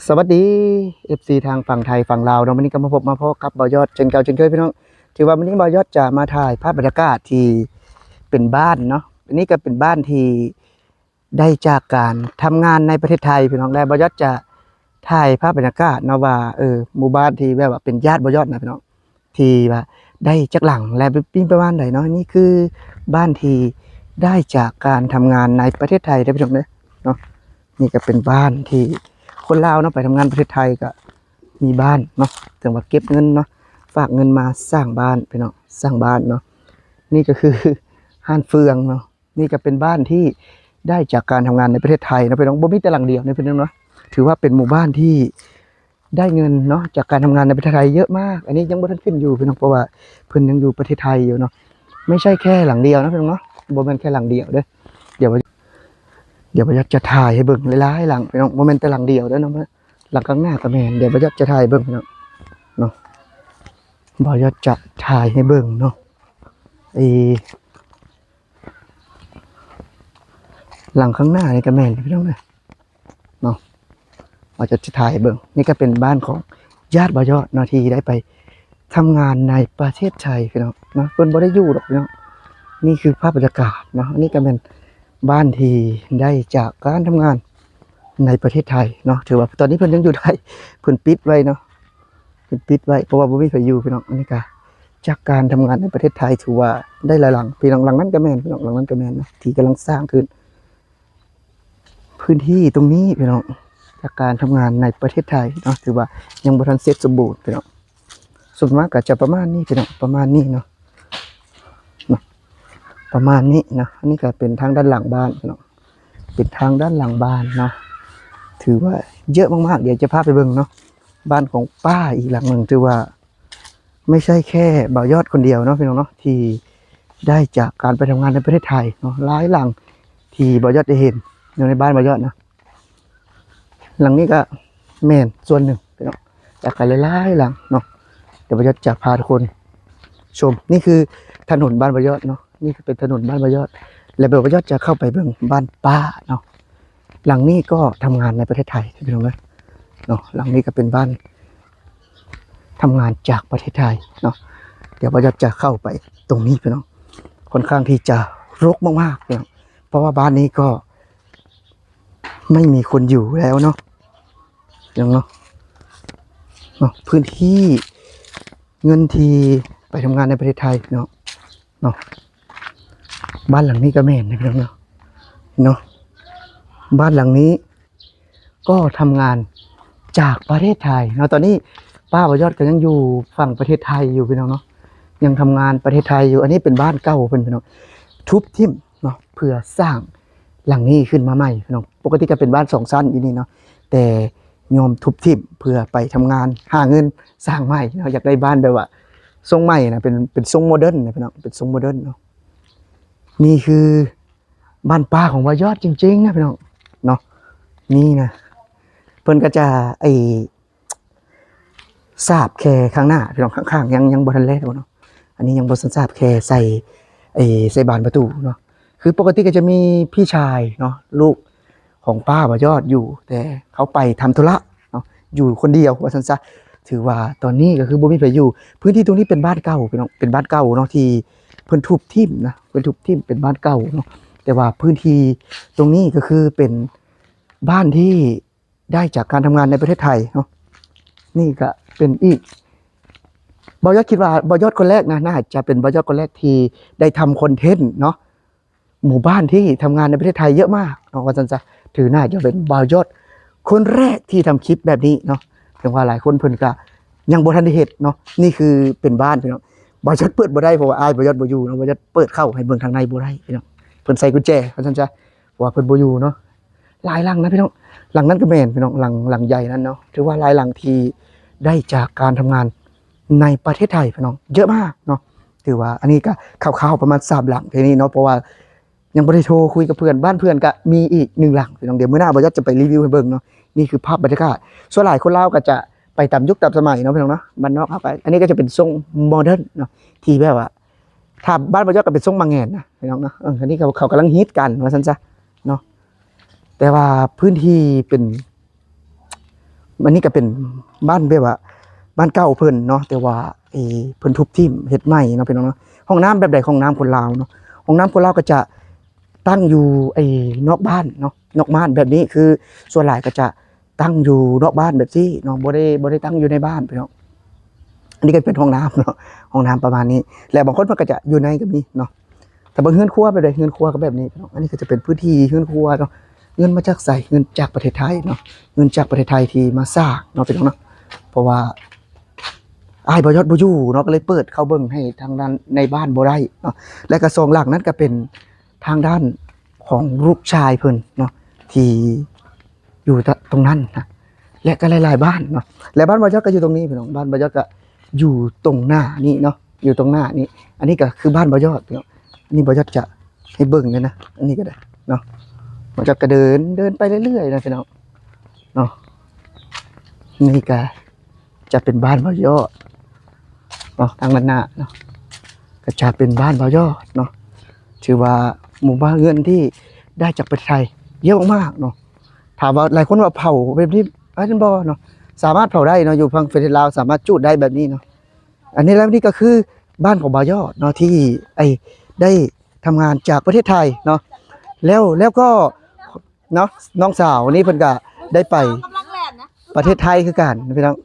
สวัสดี FC ทางฝั่งไทยฝั่งลาวเนาะวันนี้ก็มาพบกับบ่าวยอดเช่นเก่าเช่นเคยพี่น้องถือว่าวันนี้บ่าวยอดจะมาถ่ายภาพบรรยากาศที่เป็นบ้านเนาะอันนี้ก็เป็นบ้านที่ได้จากการทำงานในประเทศไทยพี่น้องและบ่าวยอดจะถ่ายภาพบรรยากาศเนาะว่าหมู่บ้านที่แบบว่าเป็นญาติบ่าวยอดนะพี่น้องที่ว่าได้จากหลังและเป็นประมาณไหนเนาะนี่คือบ้านที่ได้จากการทำงานในประเทศไทยได้พี่น้องเนาะนี่ก็เป็นบ้านที่คนลาวเนาะไปทำงานประเทศไทยก็มีบ้านเนาะถึงว่าเก็บเงินเนาะฝากเงินมาสร้างบ้านพี่น้องสร้างบ้านเนาะนี่ก็คือห้านเฟืองเนาะนี่ก็เป็นบ้านที่ได้จากการทำงานในประเทศไทยนะพี่น้องบ่มีแต่หลังเดียวนะพี่น้องเนาะถือว่าเป็นหมู่บ้านที่ได้เงินเนาะจากการทำงานในประเทศไทยเยอะมากอันนี้ยังบ่ทันขึ้นอยู่พี่น้องเพราะว่าเพิ่นยังอยู่ประเทศไทยอยู่เนาะไม่ใช่แค่หลังเดียวนะพี่น้องเนาะบ่แม่นแค่หลังเดียวเด้อเดี๋ยวบ่อยากจะถ่ายให้เบิ่งหลายๆหลังพี่น้องบ่แม่นแต่หลังเดียวเด้อเนาะหลังข้างหน้าก็แม่นเดี๋ยวบ่อยากจะถ่ายเบิ่งพี่น้องเนาะบ่อยากจะถ่ายให้เบิ่งเนาะหลังข้างหน้านี่ก็แม่นพี่น้องเนาะบ่อยากจะถ่ายให้เบิ่งนี่ก็เป็นบ้านของญาติบ่อยอดเนาะที่ได้ไปทำงานในประเทศไทยพี่น้องเนาะเพิ่นบ่ได้อยู่หรอกพี่น้องนี่คือภาพบรรยากาศเนาะนี่ก็เป็นบ้านที่ได้จากการทำงานในประเทศไทยเนาะถือว่าตอนนี้เพิ่นยังอยู่ไทยเพิ่นปิดไว้เนาะเพิ่นปิดไว้เพราะว่าบ่มีใครอยู่พี่น้องอันนี้ก็จากการทำงานในประเทศไทยถือว่าได้หลายหลังพี่น้องหลังนั้นก็แม่นพี่น้องหลังนั้นก็แม่นนะที่กำลังสร้างขึ้นพื้นที่ตรงนี้พี่น้องจากการทำงานในประเทศไทยเนาะถือว่ายังบ่ทันเสร็จสมบูรณ์พี่น้องส่วนมากก็จะประมาณนี้พี่น้องประมาณนี้เนาะประมาณนี้นะอันนี้ก็เป็นทางด้านหลังบ้านพี่น้องเป็นทางด้านหลังบ้านเนาะถือว่าเยอะมากๆเดี๋ยวจะพาไปเบิ่งเนาะบ้านของป้าอีกหลังหนึ่งถือว่าไม่ใช่แค่บ่าวยอดคนเดียวเนาะพี่น้องเนาะที่ได้จากการไปทำงานในประเทศไทยเนาะหลายหลังที่บ่าวยอดได้เห็นอยู่ในบ้านบ่าวยอดนะหลังนี้ก็แม่นส่วนหนึ่งพี่น้องจากกันหลายๆหลังเนาะเดี๋ยวบ่าวยอดจะพาทุกคนชมนี่คือถนนบ้านบ่าวยอดเนาะนี่คือเป็นถนนบ้านบ่าวยอดและบ่าวยอดจะเข้าไปเบิ่งบ้านป้าเนาะหลังนี้ก็ทำงานในประเทศไทยพี่น้องเนาะหลังนี้ก็เป็นบ้านทำงานจากประเทศไทยเนาะเดี๋ยวบ่าวยอดจะเข้าไปตรงนี้พี่น้องค่อนข้างที่จะรกมากๆพี่น้องเพราะว่าบ้านนี้ก็ไม่มีคนอยู่แล้วเนาะยังเนาะพื้นที่เงินที่ไปทำงานในประเทศไทยเนาะบ้านหลังนี้ก็แม่นนะพี่น้องเนาะบ้านหลังนี้ก็ทำงานจากประเทศไทยเนาะตอนนี้ป้าบ่าวยอดก็ยังอยู่ฝั่งประเทศไทยอยู่พี่น้องเนาะยังทำงานประเทศไทยอยู่อันนี้เป็นบ้านเก่าเพิ่นพี่น้องทุบทิ่มเนาะเพื่อสร้างหลังนี้ขึ้นมาใหม่พี่น้องปกติก็เป็นบ้าน2ชั้นอยู่นี่เนาะแต่ยอมทุบทิ่มเพื่อไปทำงานหาเงินสร้างใหม่เนาะอยากได้บ้านแบบว่าทรงใหม่นะเป็นทรงโมเดิร์นนะพี่น้องเป็นทรงโมเดิร์นเนาะนี่คือบ้านป้าของบ่าวยอดจริงๆนะพี่น้องเนาะนี่นะเพิ่นก็จะสาบแค่ข้างหน้าพี่น้องข้างๆยังบ่ทันแล้วเนาะอันนี้ยังบ่ทันสาบแค่ใส่บานประตูเนาะคือปกติก็จะมีพี่ชายเนาะลูกของป้าบ่าวยอดอยู่แต่เขาไปทำธุระเนาะอยู่คนเดียวว่าซั่นซะถือว่าตอนนี้ก็คือบ่มีใครอยู่พื้นที่ตรงนี้เป็นบ้านเก่าพี่น้องเป็นบ้านเก่าเนาะที่เพิ่นทุบทิ่มนะเพิ่นทุบทิ่มเป็นบ้านเก่าเนาะแต่ว่าพื้นที่ตรงนี้ก็คือเป็นบ้านที่ได้จากการทำงานในประเทศไทยเนาะนี่ก็เป็นอีกบ่าวยอดคิดว่าบ่าวยอดคนแรกนะน่าจะเป็นบ่าวยอดคนแรกที่ได้ทำคอนเทนต์เนาะหมู่บ้านที่ทำงานในประเทศไทยเยอะมากเนาะว่าซั่นซะถือน่าจะเป็นบ่าวยอดคนแรกที่ทำคลิปแบบนี้เนาะถึงว่าหลายคนเพิ่นก็ยังบ่ทันได้เฮ็ดเนาะนี่คือเป็นบ้านพี่น้องบ่าวยอดเปิดบ่ได้เพราะว่าอ้ายบ่าวยอดบ่อยู่เนาะบ่าวยอดเปิดเข้าให้เบิ่งทางในบ่ได้พี่น้องเพิ่นใส่กุญแจว่าซั่นซะว่าเพิ่นบ่อยู่เนาะหลายหลังนะพี่น้องหลังนั้นก็แม่นพี่น้องหลังใหญ่นั้นเนาะถือว่าหลายหลังที่ได้จากการทำงานในประเทศไทยพี่น้องเยอะมากเนาะถือว่าอันนี้ก็คร่าวๆประมาณ3หลังทีนี้เนาะเพราะว่ายังบ่ได้โทรคุยกับเพื่อนบ้านเพื่อนก็มีอีก1หลังพี่น้องเดี๋ยวมื้อหน้าบ่อยากจะไปรีวิวให้เบิ่งเนาะนี่คือภาพบรรยากาศส่วนหลายคนลาวก็จะไปตามยุคตามสมัยเนาะพี่น้องเนาะบ้านนอกเข้าไปอันนี้ก็จะเป็นทรงโมเดิร์นเนาะที่แบบว่าถ้าบ้านบ่อยากก็เป็นทรงบางแงนนะพี่น้องเนาะอันนี้เขากำลังฮิตกันว่าซั่นซะเนาะแต่ว่าพื้นที่เป็น อันนี้ก็เป็นบ้านแบบว่าบ้านเก่าเพิ่นเนาะแต่ว่าเพิ่นทุบทิ่มเฮ็ดใหม่เนาะพี่น้องเนาะห้องน้ำแบบใดห้องน้ำคนลาวเนาะห้องน้ำคนลาวก็จะตั้งอยู่นอกบ้านเนาะนอกบ้านแบบนี้คือส่วนหลายก็จะตั้งอยู่นอกบ้านแบบนี้เนาะบ่ได้ตั้งอยู่ในบ้านพี่น้องอันนี้ก็เป็นห้องน้ำเนาะห้องน้ำประมาณนี้แล้วบางคนมันก็จะอยู่ในก็มีเนาะแต่บางเฮือนครัวแบบใดเฮือนครัวก็แบบนี้พี่น้องอันนี้ก็จะเป็นพื้นที่เฮือนครัวเนาะเงินมาจากไสเงินจากประเทศไทยเนาะเงินจากประเทศไทยที่มาสร้างเนาะพี่น้องเนาะเพราะว่าอ้ายบ่ยอดบ่อยู่เนาะก็เลยเปิดเข้าเบิ่งให้ทางด้านในบ้านบ่ได้เนาะและก็2หลังนั้นก็เป็นทางด้านของลูกชายเพิ่นเนาะที่อยู่ตรงนั้นนะและก็หลายๆบ้านเนาะและบ้านบ่ยอดก็อยู่ตรงนี้พี่น้องบ้านบ่ยอดก็อยู่ตรงหน้านี่เนาะอยู่ตรงหน้านี่อันนี้ก็คือบ้านบ่ยอดพี่น้องอันนี้บ่ยอดจะให้เบิ่งเลยนะอันนี้ก็ได้เนาะบ่ยอดก็เดินไปเรื่อยๆนะพี่น้องเนาะนี่ก็จะเป็นบ้านบ่ยอดเนาะทางด้านหน้าเนาะก็จะเป็นบ้านบ่ยอดเนาะถือว่าหมู่บ้านเงินที่ได้จากประเทศไทยเยอะมากๆเนาะถามว่าหลายคนว่าเผาแบบนี้อาจารย์บ่เนาะสามารถเผาได้เนาะอยู่ฝั่งประเทศลาวสามารถจุดได้แบบนี้เนาะอันนี้แล้วนี่ก็คือบ้านของบ่ยอดเนาะที่ได้ทำงานจากประเทศไทยเนาะแล้วก็เนาะน้องสาวนี่เพิ่นก็ได้ไปประเทศไทยคือกันพี่น้อง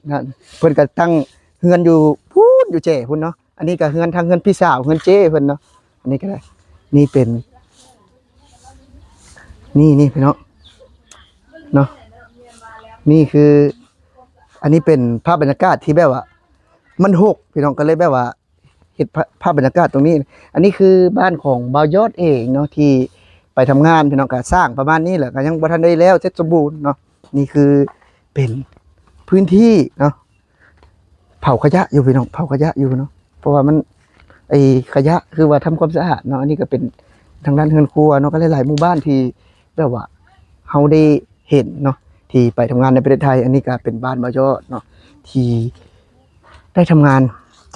เพิ่นก็ตั้งเฮือนอยู่พูนอยู่เจ้พุ่นเนาะอันนี้ก็เฮือนทางเฮือนพี่สาวเฮือนเจ้เพิ่นเนาะอันนี้ก็ได้นี่เป็นนี่พี่น้องเนาะนี่คืออันนี้เป็นภาพบรรยากาศที่แบบว่ามันหกพี่น้องก็เลยแบบว่าเห็นภาพบรรยากาศตรงนี้อันนี้คือบ้านของบ่าวยอดเองเนาะที่ไปทำงานพี่น้องก็สร้างประมาณนี้แหละก็ยังบ่ทันได้แล้วเสร็จสมบูรณ์เนาะนี่คือเป็นพื้นที่เนาะเผาขยะอยู่พี่น้องเผาขยะอยู่เนาะเพราะว่ามันขยะคือว่าทำความสะอาดเนาะอันนี้ก็เป็นทางด้านเฮือนครัวเนาะก็หลายๆหมู่บ้านที่แบบว่าเฮาได้เห็นเนาะที่ไปทำงานในประเทศไทยอันนี้ก็เป็นบ้านบ่าวยอดเนาะที่ได้ทำงาน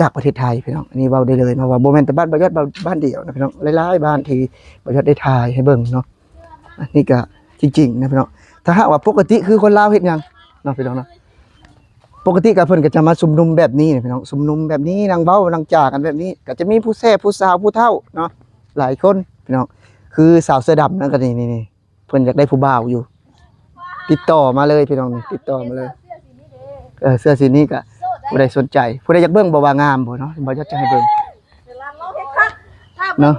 จากประเทศไทยพี่น้องอันนี้เว้าได้เลยเนาะว่าบ่แม่นแต่บ้านบ่าวยอดบ้านเดียวนะพี่น้องหลายๆบ้านที่บ่าวยอดได้ถ่ายให้เบิ่งเนาะอันนี้ก็จริงๆนะพี่น้องถ้าหากว่าปกติคือคนลาวเฮ็ดหยังเนาะพี่น้องเนาะปกติก็เพิ่นก็จะมาชุมนุมแบบนี้นะพี่น้องชุมนุมแบบนี้นั่งเว้านั่งจากันแบบนี้ก็จะมีผู้แซ่ผู้สาวผู้เฒ่าเนาะหลายคนพี่น้องคือสาวเสื้อดำนั่นก็นี่เพิ่นอยากได้ผู้บ่าวอยู่ติดต่อมาเลยพี่น้องนี่ติดต่อมาเลยเสื้อสีนี้ก็ผู้ใดสนใจผู้ใดอยากเบิ่งบ่ว่างามบ่เนาะบ่อยากจะให้เบิ่งเนาะ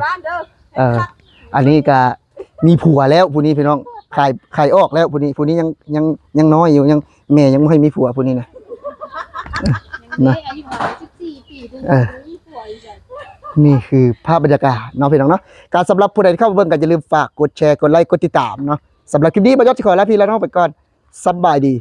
บ้านเด้ออันนี้ก็มีผัวแล้วผู้นี้พี่น้องขายออกแล้วผู้นี้ยังน้อยอยู่ยังแม่ยังบ่ให้มีผัวผู้นี้นะนะนี่คือภาพบรรยากาศเนาะพี่น้องเนาะการสำหรับผู้ใดที่เข้ามาเบิ่งก็อย่าลืมฝากกดแชร์กดไลค์กดติดตามเนาะสำหรับคลิปนี้บ่ยอดสิขอลาพี่แล้วน้องไปก่อนสบายดี